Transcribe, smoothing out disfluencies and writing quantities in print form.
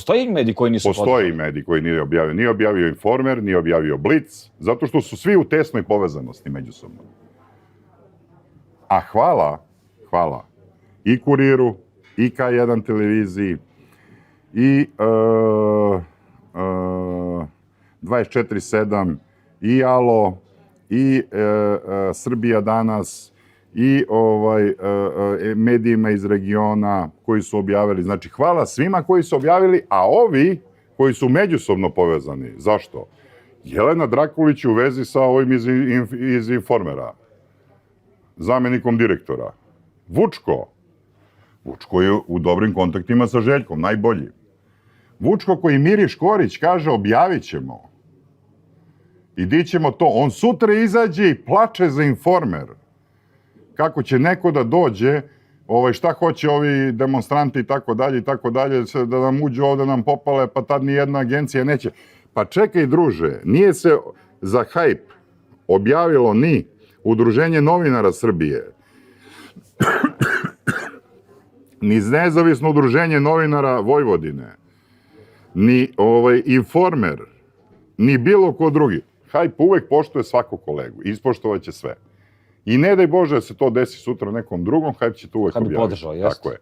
Postoji mediji koji nisu podržali? Postoji mediji koji nije objavio. Nije objavio Informer, nije objavio Blic, zato što su svi u tesnoj povezanosti međusobno. A hvala i Kuriru, i K1 televiziji, i 24/7, i Alo, i Srbija danas, i medijima iz regiona koji su objavili. Znači, hvala svima koji su objavili, a ovi koji su međusobno povezani. Zašto? Jelena Drakulić u vezi sa ovim iz Informera, zamenikom direktora. Vučko je u dobrim kontaktima sa Željkom, najbolji. Vučko koji Miri Škorić kaže objavit ćemo. I di ćemo to. On sutra izađe i plače za Informer. Kako će neko da dođe, šta hoće ovi demonstranti i tako dalje, da nam uđu ovde, nam popale, pa tad ni jedna agencija neće. Pa čekaj, druže, nije se za hajp objavilo ni Udruženje novinara Srbije, ni Nezavisno udruženje novinara Vojvodine, ni Informer, ni bilo ko drugi. Hajp uvek poštuje svakog kolegu, ispoštovaće sve. I ne daj Bože da se to desi sutra nekom drugom, Hajp će to uvek objaviti. Kad bi podržao, jeste? Tako je.